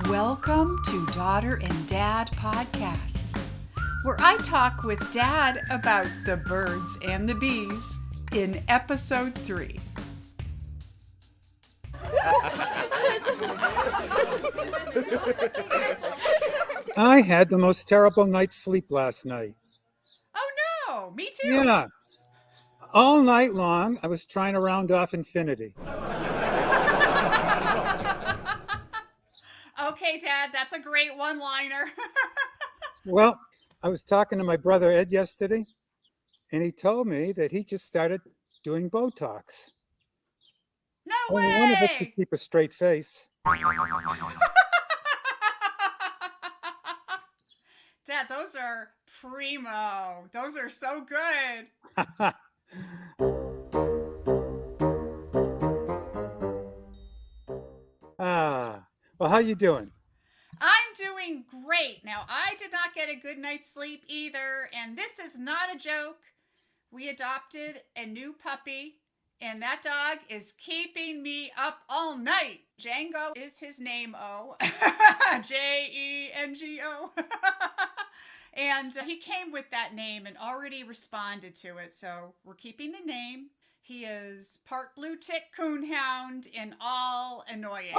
Welcome to Daughter and Dad Podcast, where I talk with Dad about the birds and the bees in episode 3. I had the most terrible night's sleep last night. Oh no, me too. Yeah. All night long, I was trying to round off infinity. Okay, Dad, that's a great one-liner. Well, I was talking to my brother Ed yesterday, and he told me that he just started doing Botox. No Only one of us could way! keep a straight face. Dad, those are primo. Those are so good. Well, how you doing? I'm doing great. Now, I did not get a good night's sleep either, and this is not a joke. We adopted a new puppy, and that dog is keeping me up all night. Django is his name, Jengo. And he came with that name and already responded to it, so we're keeping the name. He is part blue tick coonhound and all annoying.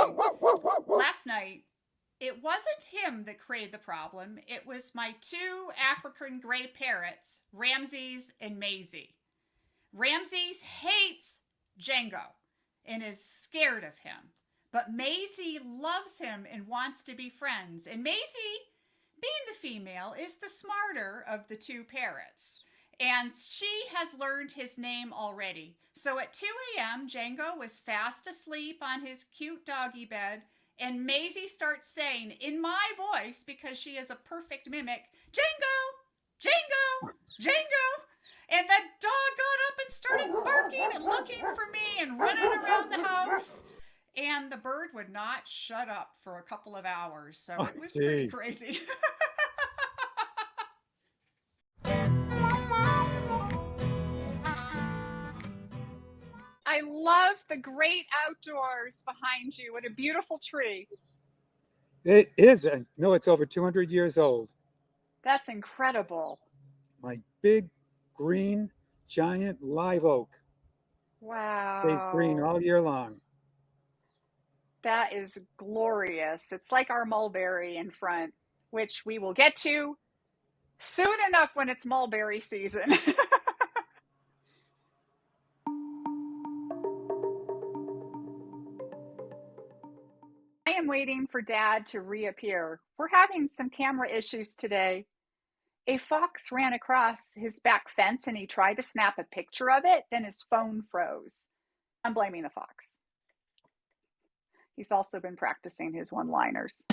Last night, it wasn't him that created the problem. It was my two African gray parrots, Ramses and Maisie. Ramses hates Django and is scared of him. But Maisie loves him and wants to be friends. And Maisie, being the female, is the smarter of the two parrots. And she has learned his name already. So at 2 a.m., Django was fast asleep on his cute doggy bed. And Maisie starts saying, in my voice, because she is a perfect mimic, Django, Django, Django. And the dog got up and started barking and looking for me and running around the house. And the bird would not shut up for a couple of hours. So it was pretty crazy. I love the great outdoors behind you. What a beautiful tree. It is. No, it's over 200 years old. That's incredible. My big, green, giant live oak. Wow. Stays green all year long. That is glorious. It's like our mulberry in front, which we will get to soon enough when it's mulberry season. I am waiting for Dad to reappear. We're having some camera issues today. A fox ran across his back fence and he tried to snap a picture of it, then his phone froze. I'm blaming the fox. He's also been practicing his one-liners.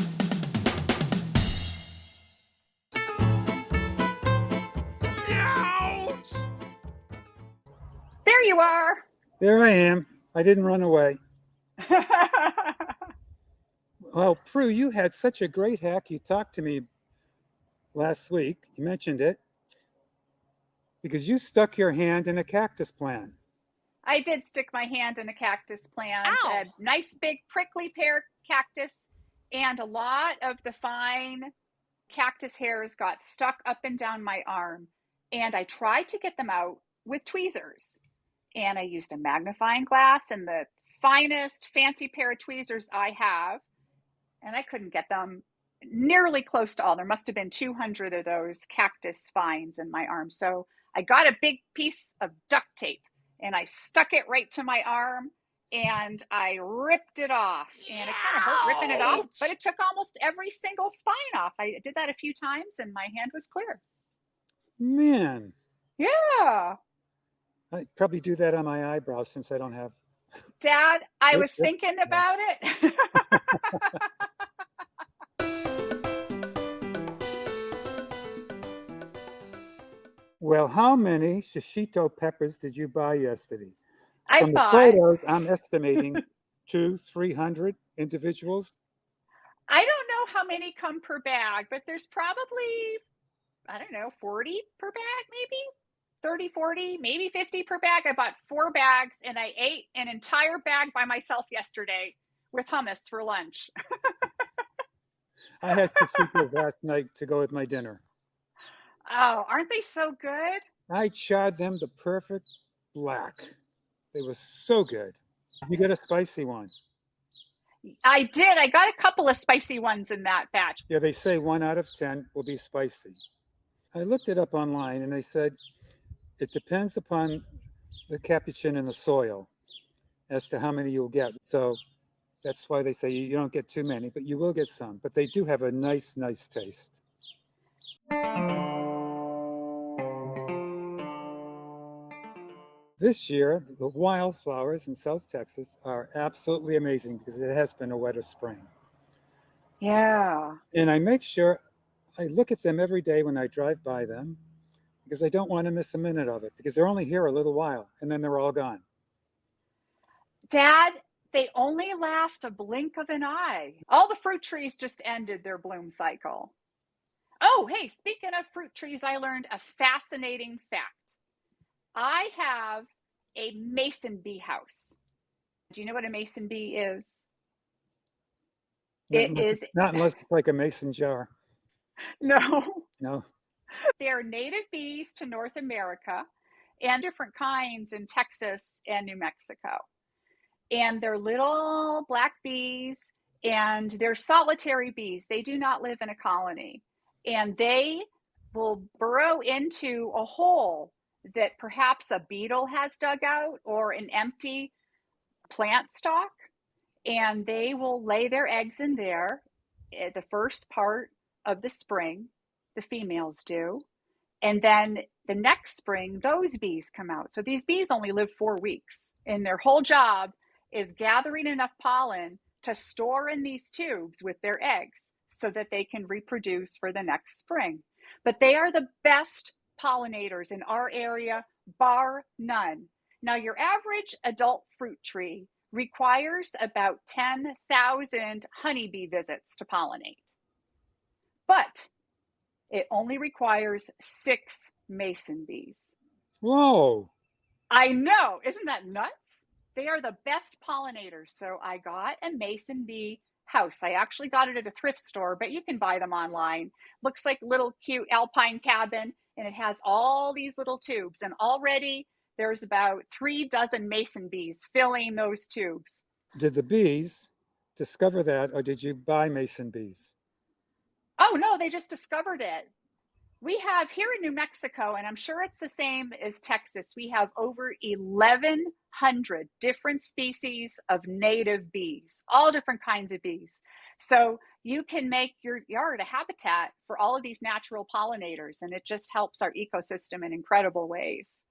Ouch! There you are. There I am. I didn't run away. Well, Pru, you had such a great hack. You talked to me last week. You mentioned it because you stuck your hand in a cactus plant. I did stick my hand in a cactus plant. Ow. A nice big prickly pear cactus, and a lot of the fine cactus hairs got stuck up and down my arm. And I tried to get them out with tweezers. And I used a magnifying glass and the finest fancy pair of tweezers I have. And I couldn't get them nearly close to all. There must have been 200 of those cactus spines in my arm. So I got a big piece of duct tape and I stuck it right to my arm and I ripped it off. And it kind of hurt ripping it off, but it took almost every single spine off. I did that a few times and my hand was clear. Man. Yeah. I'd probably do that on my eyebrows since I don't have. Dad, I was thinking about it. Well, how many Shishito peppers did you buy yesterday? From the bought. photos, I'm estimating 200-300 individuals. I don't know how many come per bag, but there's probably, 40 per bag, maybe 30, 40, maybe 50 per bag. I bought 4 bags and I ate an entire bag by myself yesterday with hummus for lunch. I had Shishitos last night to go with my dinner. Oh, aren't they so good? I charred them the perfect black. They were so good. You get a spicy one. I did. I got a couple of spicy ones in that batch. Yeah, they say 1 out of 10 will be spicy. I looked it up online and they said it depends upon the capuchin in the soil as to how many you'll get. So that's why they say you don't get too many, but you will get some. But they do have a nice, nice taste. This year, the wildflowers in South Texas are absolutely amazing because it has been a wetter spring. Yeah. And I make sure I look at them every day when I drive by them because I don't want to miss a minute of it because they're only here a little while and then they're all gone. Dad, they only last a blink of an eye. All the fruit trees just ended their bloom cycle. Oh, hey, speaking of fruit trees, I learned a fascinating fact. I have a mason bee house. Do you know what a mason bee is? Not It unless, is, not unless it's like a mason jar. no, No. they're native bees to North America and different kinds in Texas and New Mexico. And they're little black bees and they're solitary bees. They do not live in a colony. And they will burrow into a hole that perhaps a beetle has dug out or an empty plant stalk. And they will lay their eggs in there at the first part of the spring, the females do. And then the next spring, those bees come out. So these bees only live 4 weeks, and their whole job is gathering enough pollen to store in these tubes with their eggs so that they can reproduce for the next spring. But they are the best pollinators in our area, bar none. Now, your average adult fruit tree requires about 10,000 honeybee visits to pollinate. But it only requires 6 mason bees. Whoa. I know. Isn't that nuts? They are the best pollinators. So I got a mason bee house. I actually got it at a thrift store, but you can buy them online. Looks like a little cute alpine cabin, and it has all these little tubes. And already there's about 3 dozen mason bees filling those tubes. Did the bees discover that or did you buy mason bees? Oh, no, they just discovered it. We have here in New Mexico, and I'm sure it's the same as Texas, we have over 1,100 different species of native bees, all different kinds of bees. So you can make your yard a habitat for all of these natural pollinators, and it just helps our ecosystem in incredible ways.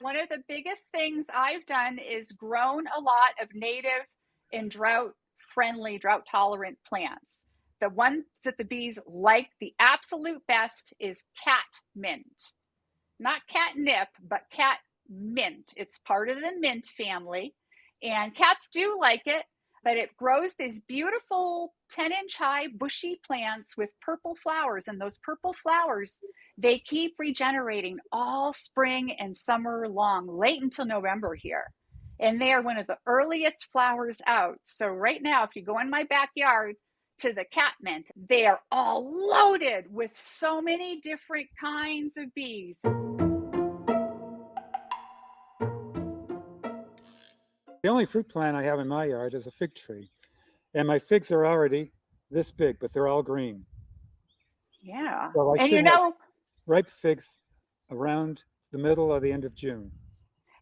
One of the biggest things I've done is grown a lot of native and drought friendly, drought tolerant plants. The ones that the bees like the absolute best is cat mint. Not catnip, but cat mint. It's part of the mint family. And cats do like it, but it grows these beautiful 10-inch high bushy plants with purple flowers. And those purple flowers, they keep regenerating all spring and summer long, late until November here. And they are one of the earliest flowers out. So right now, if you go in my backyard to the cat mint, they are all loaded with so many different kinds of bees. The only fruit plant I have in my yard is a fig tree. And my figs are already this big, but they're all green. Yeah. So I And should have ripe figs around the middle or the end of June.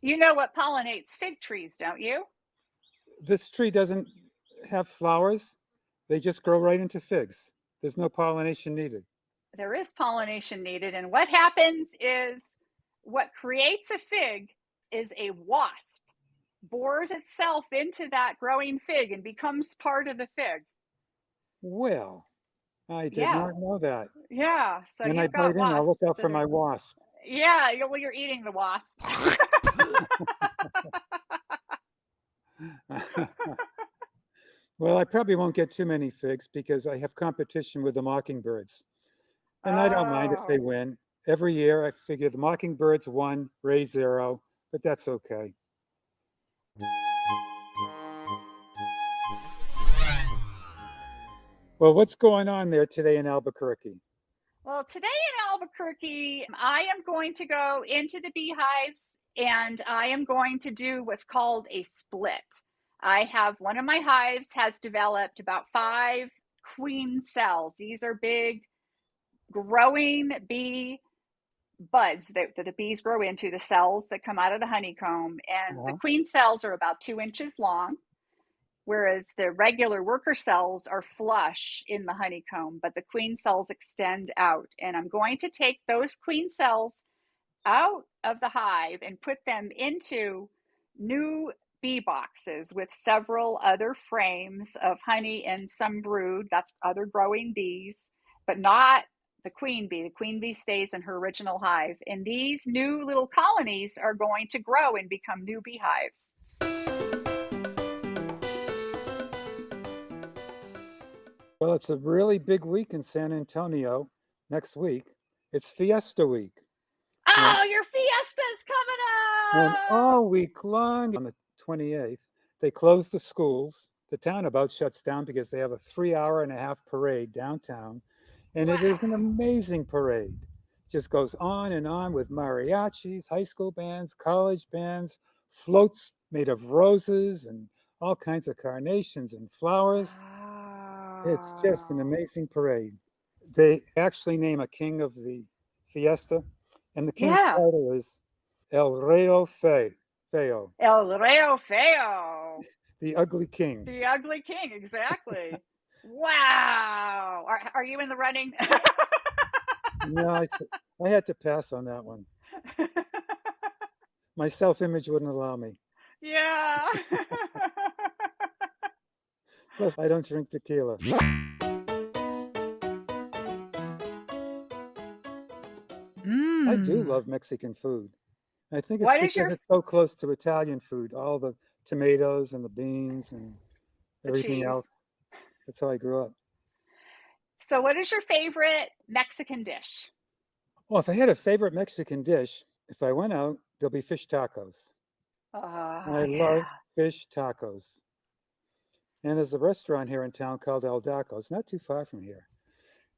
you know what pollinates fig trees, don't you? This tree doesn't have flowers. They just grow right into figs. There's no pollination needed. There is pollination needed. And what happens is what creates a fig is a wasp bores itself into that growing fig and becomes part of the fig. Well, I did Yeah. not know that. Yeah. So When I you've bite got in, I'll look wasps out for that my are, wasp. yeah, well, you're eating the wasp. Well, I probably won't get too many figs because I have competition with the mockingbirds. And I don't mind if they Oh. win. Every year I figure the mockingbirds won, raise 0, but that's okay. Well, what's going on there today in Albuquerque? Well, today in Albuquerque, I am going to go into the beehives and I am going to do what's called a split. I have one of my hives has developed about 5 queen cells. These are big growing bee buds that the bees grow into, the cells that come out of the honeycomb. And the Uh-huh. queen cells are about 2 inches long, whereas the regular worker cells are flush in the honeycomb, but the queen cells extend out. And I'm going to take those queen cells out of the hive and put them into new bee boxes with several other frames of honey and some brood. That's other growing bees, but not the queen bee. The queen bee stays in her original hive. And these new little colonies are going to grow and become new beehives. Well, it's a really big week in San Antonio next week. It's Fiesta week. And, Oh, your fiesta's and coming up! all week long on the 28th, they close the schools. The town about shuts down because they have a 3 hour and a half parade downtown. And it is an Wow. amazing parade. It just goes on and on with mariachis, high school bands, college bands, floats made of roses and all kinds of carnations and flowers. It's just an Wow. amazing parade. They actually name a king of the fiesta, and the king's Yeah. title is El Reo Feo, El Reo Feo. the ugly king. The ugly king, exactly. Wow. Are you in the running? No, I had to pass on that one. My self-image wouldn't allow me. Yeah. Plus, I don't drink tequila. I do Mmm. love Mexican food. I think it's What is because your it's so close to Italian food, all the tomatoes and the beans and the everything cheese? else. That's how I grew up. So what is your favorite Mexican dish? Well, if I had a favorite Mexican dish, if I went out, there'll be fish tacos. Oh, I love yeah. fish tacos. And there's a restaurant here in town called El Daco's, not too far from here.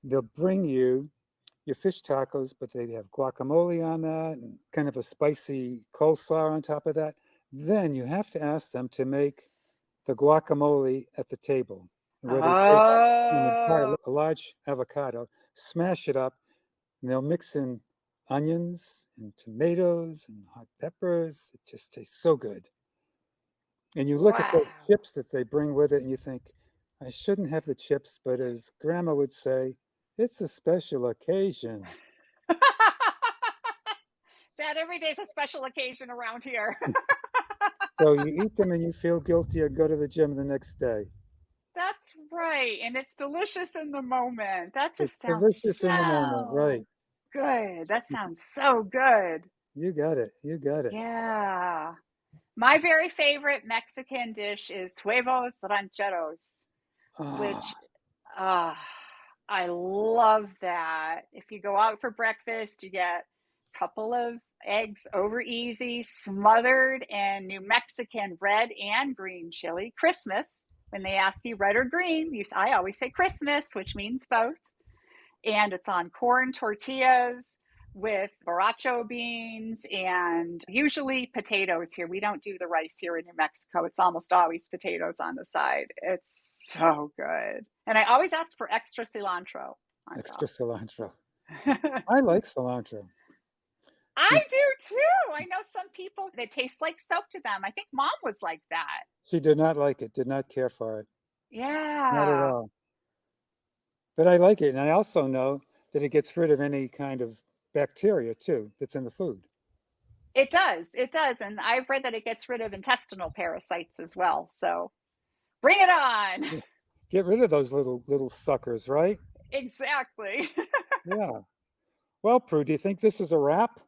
They'll bring you your fish tacos, but they have guacamole on that and kind of a spicy coleslaw on top of that. Then you have to ask them to make the guacamole at the table, where they take an entire, Oh, a large avocado, smash it up, and they'll mix in onions and tomatoes and hot peppers. It just tastes so good. And you look at those wow. chips that they bring with it and you think, I shouldn't have the chips, but as grandma would say, it's a special occasion. Dad, every day's a special occasion around here. So you eat them and you feel guilty and go to the gym the next day. That's right. And it's delicious in the moment. That It's just sounds delicious in the moment, so right? good. That sounds so good. You got it. You got it. Yeah. My very favorite Mexican dish is huevos rancheros, which Ah, ah, I love that. If you go out for breakfast, you get a couple of eggs over easy, smothered in New Mexican red and green chili. Christmas, when they ask you red or green, I always say Christmas, which means both. And it's on corn tortillas with borracho beans and usually potatoes here. We don't do the rice here in New Mexico. It's almost always potatoes on the side. It's so good. And I always ask for extra cilantro on extra top. cilantro. I like cilantro. I And do too. I know some people, they taste like soap to them. I think mom was like that. she did not like it, did not care for it. Not at Yeah, all. But I like it. And I also know that it gets rid of any kind of bacteria too that's in the food. it does. It does. And I've read that it gets rid of intestinal parasites as well. So bring it on. Yeah. Get rid of those little suckers, right? Exactly. Yeah. Well, Prue, do you think this is a wrap?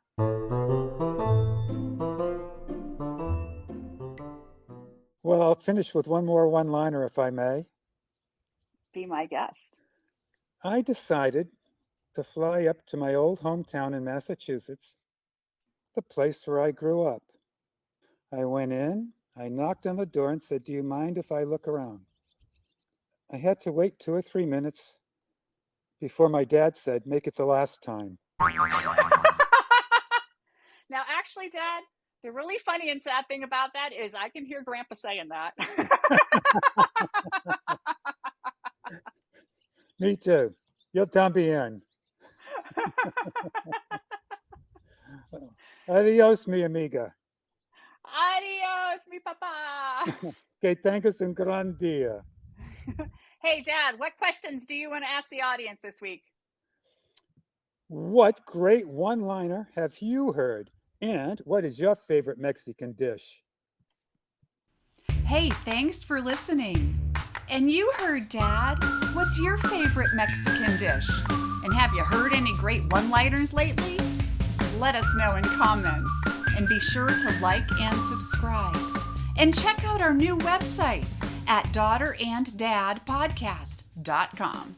Well, I'll finish with one more one-liner if I may. Be my guest. I decided to fly up to my old hometown in Massachusetts, the place where I grew up. I went in, I knocked on the door and said, "Do you mind if I look around?" I had to wait 2 or 3 minutes before my dad said, "Make it the last time." Now, actually, Dad, the really funny and sad thing about that is I can hear Grandpa saying that. Me too. Yo también. Adios, mi amiga. Adios, mi papa. Que tengas un gran día. Hey, Dad, what questions do you want to ask the audience this week? What great one-liner have you heard? And what is your favorite Mexican dish? Hey, thanks for listening. And you heard, Dad, what's your favorite Mexican dish? And have you heard any great one-liners lately? Let us know in comments. And be sure to like and subscribe. And check out our new website at daughteranddadpodcast.com.